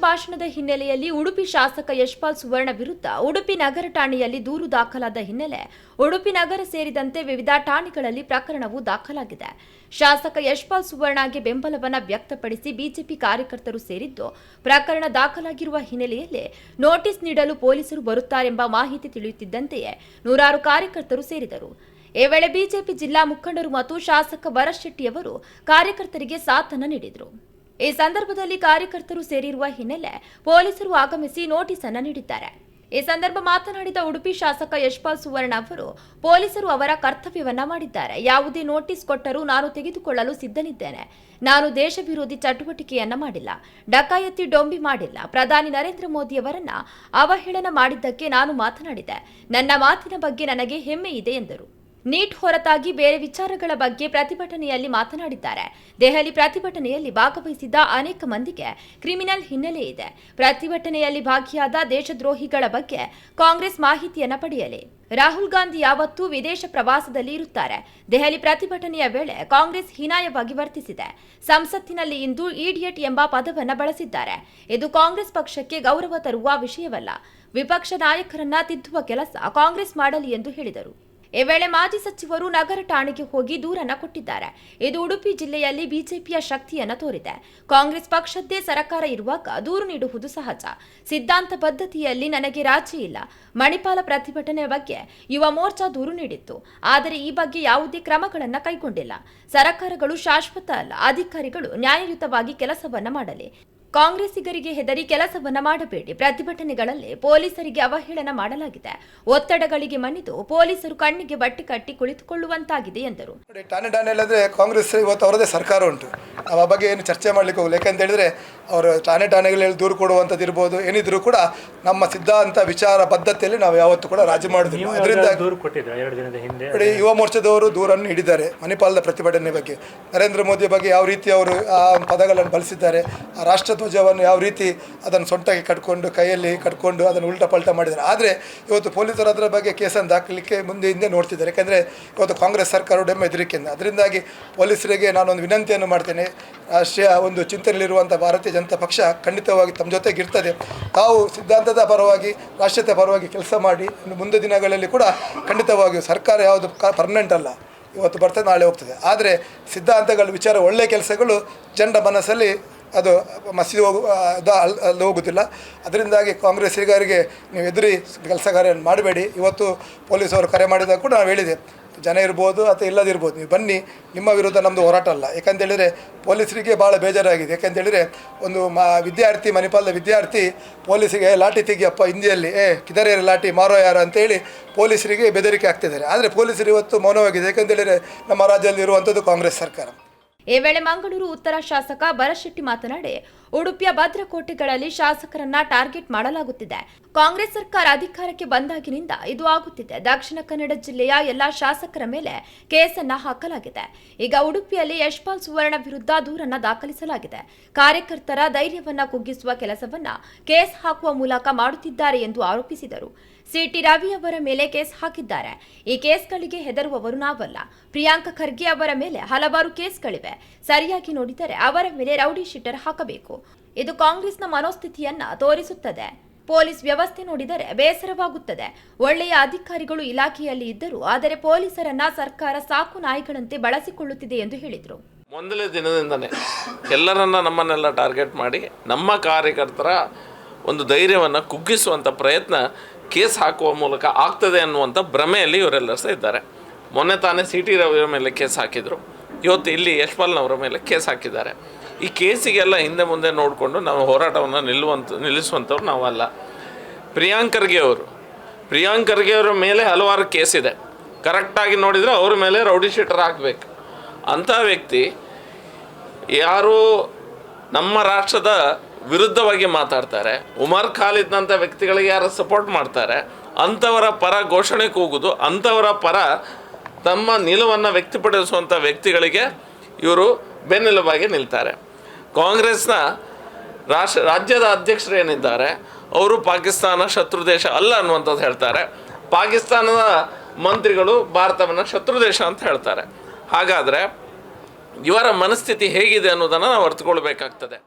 ಭಾಷಣದ ಹಿನ್ನೆಲೆಯಲ್ಲಿ ಉಡುಪಿ ಶಾಸಕ ಯಶ್ಪಾಲ್ ಸುವರ್ಣ ವಿರುದ್ಧ ಉಡುಪಿ ನಗರ ಠಾಣೆಯಲ್ಲಿ ದೂರು ದಾಖಲಾದ ಹಿನ್ನೆಲೆ ಉಡುಪಿ ನಗರ ಸೇರಿದಂತೆ ವಿವಿಧ ಠಾಣೆಗಳಲ್ಲಿ ಪ್ರಕರಣವು ದಾಖಲಾಗಿದೆ. ಶಾಸಕ ಯಶ್ಪಾಲ್ ಸುವರ್ಣಗೆ ಬೆಂಬಲವನ್ನು ವ್ಯಕ್ತಪಡಿಸಿ ಬಿಜೆಪಿ ಕಾರ್ಯಕರ್ತರು ಸೇರಿದ್ದು, ಪ್ರಕರಣ ದಾಖಲಾಗಿರುವ ಹಿನ್ನೆಲೆಯಲ್ಲಿ ನೋಟಿಸ್ ನೀಡಲು ಪೊಲೀಸರು ಬರುತ್ತಾರೆಂಬ ಮಾಹಿತಿ ತಿಳಿಯುತ್ತಿದ್ದಂತೆಯೇ ನೂರಾರು ಕಾರ್ಯಕರ್ತರು ಸೇರಿದರು. ಈ ವೇಳೆ ಬಿಜೆಪಿ ಜಿಲ್ಲಾ ಮುಖಂಡರು ಮತ್ತು ಶಾಸಕ ಭರತ್ ಶೆಟ್ಟಿಯವರು ಕಾರ್ಯಕರ್ತರಿಗೆ ಸಾಥನ್ನು ನೀಡಿದರು. ಈ ಸಂದರ್ಭದಲ್ಲಿ ಕಾರ್ಯಕರ್ತರು ಸೇರಿರುವ ಹಿನ್ನೆಲೆ ಪೊಲೀಸರು ಆಗಮಿಸಿ ನೋಟಿಸ್ ಅನ್ನು ನೀಡಿದ್ದಾರೆ. ಈ ಸಂದರ್ಭ ಮಾತನಾಡಿದ ಉಡುಪಿ ಶಾಸಕ ಯಶ್ಪಾಲ್ ಸುವರ್ಣ ಅವರು, ಪೊಲೀಸರು ಅವರ ಕರ್ತವ್ಯವನ್ನ ಮಾಡಿದ್ದಾರೆ. ಯಾವುದೇ ನೋಟಿಸ್ ಕೊಟ್ಟರೂ ನಾನು ತೆಗೆದುಕೊಳ್ಳಲು ಸಿದ್ಧನಿದ್ದೇನೆ. ನಾನು ದೇಶ ವಿರೋಧಿ ಚಟುವಟಿಕೆಯನ್ನ ಮಾಡಿಲ್ಲ, ಡಕಾಯತಿ ಡೊಂಬಿ ಮಾಡಿಲ್ಲ. ಪ್ರಧಾನಿ ನರೇಂದ್ರ ಮೋದಿ ಅವರನ್ನ ಅವಹೇಳನ ಮಾಡಿದ್ದಕ್ಕೆ ನಾನು ಮಾತನಾಡಿದೆ. ನನ್ನ ಮಾತಿನ ಬಗ್ಗೆ ನನಗೆ ಹೆಮ್ಮೆ ಇದೆ ಎಂದರು. ನೀಟ್ ಹೊರತಾಗಿ ಬೇರೆ ವಿಚಾರಗಳ ಬಗ್ಗೆ ಪ್ರತಿಭಟನೆಯಲ್ಲಿ ಮಾತನಾಡಿದ್ದಾರೆ. ದೆಹಲಿ ಪ್ರತಿಭಟನೆಯಲ್ಲಿ ಭಾಗವಹಿಸಿದ್ದ ಅನೇಕ ಮಂದಿಗೆ ಕ್ರಿಮಿನಲ್ ಹಿನ್ನೆಲೆ ಇದೆ. ಪ್ರತಿಭಟನೆಯಲ್ಲಿ ಭಾಗಿಯಾದ ದೇಶದ್ರೋಹಿಗಳ ಬಗ್ಗೆ ಕಾಂಗ್ರೆಸ್ ಮಾಹಿತಿಯನ್ನು ಪಡೆಯಲಿ. ರಾಹುಲ್ ಗಾಂಧಿ ಯಾವತ್ತೂ ವಿದೇಶ ಪ್ರವಾಸದಲ್ಲಿ ಇರುತ್ತಾರೆ. ದೆಹಲಿ ಪ್ರತಿಭಟನೆಯ ವೇಳೆ ಕಾಂಗ್ರೆಸ್ ಹೀನಾಯವಾಗಿ ವರ್ತಿಸಿದೆ. ಸಂಸತ್ತಿನಲ್ಲಿ ಇಂದು ಇಡಿಯಟ್ ಎಂಬ ಪದವನ್ನು ಬಳಸಿದ್ದಾರೆ. ಇದು ಕಾಂಗ್ರೆಸ್ ಪಕ್ಷಕ್ಕೆ ಗೌರವ ತರುವ ವಿಷಯವಲ್ಲ. ವಿಪಕ್ಷ ನಾಯಕರನ್ನ ತಿದ್ದುವ ಕೆಲಸ ಕಾಂಗ್ರೆಸ್ ಮಾಡಲಿ ಎಂದು ಹೇಳಿದರು. ಈ ವೇಳೆ ಮಾಜಿ ಸಚಿವರು ನಗರ ಠಾಣೆಗೆ ಹೋಗಿ ದೂರನ್ನ ಕೊಟ್ಟಿದ್ದಾರೆ. ಇದು ಉಡುಪಿ ಜಿಲ್ಲೆಯಲ್ಲಿ ಬಿಜೆಪಿಯ ಶಕ್ತಿಯನ್ನ ತೋರಿದೆ. ಕಾಂಗ್ರೆಸ್ ಪಕ್ಷದ್ದೇ ಸರ್ಕಾರ ಇರುವಾಗ ದೂರು ನೀಡುವುದು ಸಹಜ. ಸಿದ್ಧಾಂತ ಪದ್ಧತಿಯಲ್ಲಿ ನನಗೆ ರಾಜಿ ಇಲ್ಲ. ಮಣಿಪಾಲ ಪ್ರತಿಭಟನೆ ಬಗ್ಗೆ ಯುವ ಮೋರ್ಚಾ ದೂರು ನೀಡಿತ್ತು. ಆದರೆ ಈ ಬಗ್ಗೆ ಯಾವುದೇ ಕ್ರಮಗಳನ್ನು ಕೈಗೊಂಡಿಲ್ಲ. ಸರ್ಕಾರಗಳು ಶಾಶ್ವತ ಅಲ್ಲ. ಅಧಿಕಾರಿಗಳು ನ್ಯಾಯಯುತವಾಗಿ ಕೆಲಸವನ್ನ ಮಾಡಲಿ. ಕಾಂಗ್ರೆಸ್ಸಿಗರಿಗೆ ಹೆದರಿ ಕೆಲಸವನ್ನ ಮಾಡಬೇಡಿ. ಪ್ರತಿಭಟನೆಗಳಲ್ಲಿ ಪೊಲೀಸರಿಗೆ ಅವಹೇಳನ ಮಾಡಲಾಗಿದೆ. ಒತ್ತಡಗಳಿಗೆ ಮಣಿದು ಪೊಲೀಸರು ಕಣ್ಣಿಗೆ ಬಟ್ಟೆ ಕಟ್ಟಿ ಕುಳಿತುಕೊಳ್ಳುವಂತಾಗಿದೆ ಎಂದರು. ಠಾಣೆ ಕಾಂಗ್ರೆಸ್ ಇವತ್ತು ಅವರದೇ ಸರ್ಕಾರ ಉಂಟು. ನಾವು ಆ ಬಗ್ಗೆ ಏನು ಚರ್ಚೆ ಮಾಡಲಿಕ್ಕೆ ಹೋಗಲ್ಲ. ಯಾಕಂತ ಹೇಳಿದ್ರೆ ಅವರು ಠಾಣೆಗಳಲ್ಲಿ ದೂರು ಕೊಡುವಂಥದ್ದು ಇರ್ಬೋದು, ಏನಿದ್ರು ಕೂಡ ನಮ್ಮ ಸಿದ್ಧಾಂತ ವಿಚಾರ ಬದ್ಧತೆಯಲ್ಲಿ ನಾವು ಯಾವತ್ತೂ ಕೂಡ ರಾಜಿ ಮಾಡುವುದಿಲ್ಲ. ಅದರಿಂದ ಯುವ ಮೋರ್ಚಾದವರು ದೂರನ್ನು ನೀಡಿದ್ದಾರೆ ಮಣಿಪಾಲದ ಪ್ರತಿಭಟನೆ ಬಗ್ಗೆ. ನರೇಂದ್ರ ಮೋದಿ ಬಗ್ಗೆ ಯಾವ ರೀತಿ ಅವರು ಆ ಪದಗಳನ್ನು ಬಳಸಿದ್ದಾರೆ, ಆ ರಾಷ್ಟ್ರಧ್ವಜವನ್ನು ಯಾವ ರೀತಿ ಅದನ್ನು ಸೊಂಟಕ್ಕೆ ಕಟ್ಕೊಂಡು ಕೈಯಲ್ಲಿ ಕಟ್ಕೊಂಡು ಅದನ್ನು ಉಲ್ಟಾ ಪಲ್ಟಾ ಮಾಡಿದ್ದಾರೆ. ಆದರೆ ಇವತ್ತು ಪೊಲೀಸರು ಅದರ ಬಗ್ಗೆ ಕೇಸನ್ನು ದಾಖಲಿಕ್ಕೆ ಮುಂದೆ ಹಿಂದೆ ನೋಡ್ತಿದ್ದಾರೆ. ಯಾಕೆಂದರೆ ಇವತ್ತು ಕಾಂಗ್ರೆಸ್ ಸರ್ಕಾರ ಹೆದರಿಕೆಯಿಂದ. ಅದರಿಂದಾಗಿ ಪೊಲೀಸರಿಗೆ ನಾನೊಂದು ವಿನಂತಿಯನ್ನು ಮಾಡ್ತೇನೆ. ರಾಷ್ಟ್ರೀಯ ಒಂದು ಚಿಂತನೆಯಲ್ಲಿರುವಂಥ ಭಾರತೀಯ ಜನತಾ ಪಕ್ಷ ಖಂಡಿತವಾಗಿ ತಮ್ಮ ಜೊತೆಗಿರ್ತದೆ. ತಾವು ಸಿದ್ಧಾಂತದ ಪರವಾಗಿ, ರಾಷ್ಟ್ರೀಯತೆ ಪರವಾಗಿ ಕೆಲಸ ಮಾಡಿ ಮುಂದೆ ದಿನಗಳಲ್ಲಿ ಕೂಡ ಖಂಡಿತವಾಗಿಯೂ ಸರ್ಕಾರ ಯಾವುದು ಪರ್ಮನೆಂಟ್ ಅಲ್ಲ, ಇವತ್ತು ಬರ್ತದೆ ನಾಳೆ ಹೋಗ್ತದೆ. ಆದರೆ ಸಿದ್ಧಾಂತಗಳ ವಿಚಾರ ಒಳ್ಳೆಯ ಕೆಲಸಗಳು ಜನರ ಮನಸ್ಸಲ್ಲಿ ಅದು ಮಸೀದಿ ಅಲ್ಲಿ ಹೋಗುತ್ತಿಲ್ಲ. ಅದರಿಂದಾಗಿ ಕಾಂಗ್ರೆಸ್ಸಿಗರಿಗೆ ನೀವು ಎದುರಿ ಕೆಲಸ ಕಾರ್ಯ ಮಾಡಬೇಡಿ. ಇವತ್ತು ಪೊಲೀಸವರು ಕರೆ ಮಾಡಿದಾಗ ಕೂಡ ನಾವು ಹೇಳಿದೆ, ಜನ ಇರ್ಬೋದು ಅಥವಾ ಇಲ್ಲದಿರ್ಬೋದು, ನೀವು ಬನ್ನಿ, ನಿಮ್ಮ ವಿರುದ್ಧ ನಮ್ಮದು ಹೋರಾಟ ಅಲ್ಲ. ಯಾಕಂತೇಳಿದರೆ ಪೊಲೀಸರಿಗೆ ಭಾಳ ಬೇಜಾರಾಗಿದೆ. ಯಾಕಂತೇಳಿದರೆ ಒಂದು ವಿದ್ಯಾರ್ಥಿ, ಮಣಿಪಾಲದ ವಿದ್ಯಾರ್ಥಿ ಪೊಲೀಸಿಗೆ ಲಾಠಿ ತೆಗಿಯಪ್ಪ, ಹಿಂದಿಯಲ್ಲಿ ಕಿದರೇ ಲಾಠಿ ಮಾರೋ ಯಾರು ಅಂತೇಳಿ ಪೊಲೀಸರಿಗೆ ಬೆದರಿಕೆ ಆಗ್ತಿದ್ದಾರೆ. ಆದರೆ ಪೊಲೀಸರು ಇವತ್ತು ಮೌನವಾಗಿದೆ. ಯಾಕಂತೇಳಿದರೆ ನಮ್ಮ ರಾಜ್ಯದಲ್ಲಿ ಇರುವಂಥದ್ದು ಕಾಂಗ್ರೆಸ್ ಸರ್ಕಾರ. ಈ ವೇಳೆ ಮಂಗಳೂರು ಉತ್ತರ ಶಾಸಕ ಭರತ್ ಶೆಟ್ಟಿ ಮಾತನಾಡಿ, ಉಡುಪಿಯ ಭದ್ರಕೋಟೆಗಳಲ್ಲಿ ಶಾಸಕರನ್ನ ಟಾರ್ಗೆಟ್ ಮಾಡಲಾಗುತ್ತಿದೆ. ಕಾಂಗ್ರೆಸ್ ಸರ್ಕಾರ ಅಧಿಕಾರಕ್ಕೆ ಬಂದಾಗಿನಿಂದ ಇದು ಆಗುತ್ತಿದೆ. ದಕ್ಷಿಣ ಕನ್ನಡ ಜಿಲ್ಲೆಯ ಎಲ್ಲಾ ಶಾಸಕರ ಮೇಲೆ ಕೇಸನ್ನ ಹಾಕಲಾಗಿದೆ. ಈಗ ಉಡುಪಿಯಲ್ಲಿ ಯಶ್ಪಾಲ್ ಸುವರ್ಣ ವಿರುದ್ಧ ದೂರನ್ನ ದಾಖಲಿಸಲಾಗಿದೆ. ಕಾರ್ಯಕರ್ತರ ಧೈರ್ಯವನ್ನ ಕುಗ್ಗಿಸುವ ಕೆಲಸವನ್ನ ಕೇಸ್ ಹಾಕುವ ಮೂಲಕ ಮಾಡುತ್ತಿದ್ದಾರೆ ಎಂದು ಆರೋಪಿಸಿದರು. ಸಿಟಿ ರವಿ ಅವರ ಮೇಲೆ ಕೇಸ್ ಹಾಕಿದ್ದಾರೆ. ಈ ಕೇಸ್ಗಳಿಗೆ ಹೆದರುವವರು ನಾವಲ್ಲ. ಪ್ರಿಯಾಂಕ ಖರ್ಗೆ ಅವರ ಮೇಲೆ ಹಲವಾರು ಕೇಸ್ಗಳಿವೆ. ಸರಿಯಾಗಿ ನೋಡಿದರೆ ಅವರ ಮೇಲೆ ರೌಡಿ ಶೀಟರ್ ಹಾಕಬೇಕು. ಇದು ಕಾಂಗ್ರೆಸ್ನ ಮನೋಸ್ಥಿತಿಯನ್ನ ತೋರಿಸುತ್ತದೆ. ಪೊಲೀಸ್ ವ್ಯವಸ್ಥೆ ನೋಡಿದರೆ ಬೇಸರವಾಗುತ್ತದೆ. ಒಳ್ಳೆಯ ಅಧಿಕಾರಿಗಳು ಇಲಾಖೆಯಲ್ಲಿ ಇದ್ದರು, ಆದರೆ ಪೊಲೀಸರನ್ನ ಸರ್ಕಾರ ಸಾಕು ನಾಯಿಗಳಂತೆ ಬಳಸಿಕೊಳ್ಳುತ್ತಿದೆ ಎಂದು ಹೇಳಿದರು. ಮೊದಲೇ ದಿನದಿಂದನೇ ಎಲ್ಲರನ್ನ ನಮ್ಮನ್ನೆಲ್ಲ ಟಾರ್ಗೆಟ್ ಮಾಡಿ ನಮ್ಮ ಕಾರ್ಯಕರ್ತರ ಒಂದು ಧೈರ್ಯವನ್ನು ಕುಗ್ಗಿಸುವಂಥ ಪ್ರಯತ್ನ ಕೇಸ್ ಹಾಕುವ ಮೂಲಕ ಆಗ್ತದೆ ಅನ್ನುವಂಥ ಭ್ರಮೆಯಲ್ಲಿ ಇವರೆಲ್ಲರೂ ಸಹ ಇದ್ದಾರೆ. ಮೊನ್ನೆ ತಾನೇ ಸಿಟಿ ರವಿಯವರ ಮೇಲೆ ಕೇಸ್ ಹಾಕಿದರು. ಇವತ್ತು ಇಲ್ಲಿ ಯಶ್ಪಾಲ್ನವರ ಮೇಲೆ ಕೇಸ್ ಹಾಕಿದ್ದಾರೆ. ಈ ಕೇಸಿಗೆಲ್ಲ ಹಿಂದೆ ಮುಂದೆ ನೋಡಿಕೊಂಡು ನಾವು ಹೋರಾಟವನ್ನು ನಿಲ್ಲಿಸುವಂಥವ್ರು ನಾವಲ್ಲ. ಪ್ರಿಯಾಂಕ್ ಖರ್ಗೆ ಅವರ ಮೇಲೆ ಹಲವಾರು ಕೇಸಿದೆ. ಕರೆಕ್ಟಾಗಿ ನೋಡಿದರೆ ಅವ್ರ ಮೇಲೆ ರೌಡಿ ಶೀಟರ್ ಹಾಕಬೇಕು. ಅಂಥ ವ್ಯಕ್ತಿ ಯಾರು ನಮ್ಮ ರಾಷ್ಟ್ರದ ವಿರುದ್ಧವಾಗಿ ಮಾತಾಡ್ತಾರೆ, ಉಮರ್ ಖಾಲಿದ್ನಂಥ ವ್ಯಕ್ತಿಗಳಿಗೆ ಯಾರು ಸಪೋರ್ಟ್ ಮಾಡ್ತಾರೆ, ಅಂಥವರ ಪರ ಘೋಷಣೆ ಕೂಗುದು, ಅಂಥವರ ಪರ ತಮ್ಮ ನಿಲುವನ್ನು ವ್ಯಕ್ತಪಡಿಸುವಂಥ ವ್ಯಕ್ತಿಗಳಿಗೆ ಇವರು ಬೆನ್ನೆಲುಬಾಗಿ ನಿಲ್ತಾರೆ. ಕಾಂಗ್ರೆಸ್ನ ರಾಜ್ಯದ ಅಧ್ಯಕ್ಷರು ಏನಿದ್ದಾರೆ ಅವರು ಪಾಕಿಸ್ತಾನ ಶತ್ರು ದೇಶ ಅಲ್ಲ ಅನ್ನುವಂಥದ್ದು ಹೇಳ್ತಾರೆ. ಪಾಕಿಸ್ತಾನದ ಮಂತ್ರಿಗಳು ಭಾರತವನ್ನು ಶತ್ರು ದೇಶ ಅಂತ ಹೇಳ್ತಾರೆ. ಹಾಗಾದರೆ ಇವರ ಮನಸ್ಥಿತಿ ಹೇಗಿದೆ ಅನ್ನೋದನ್ನು ನಾವು ಅರ್ಥಕೊಳ್ಬೇಕಾಗ್ತದೆ.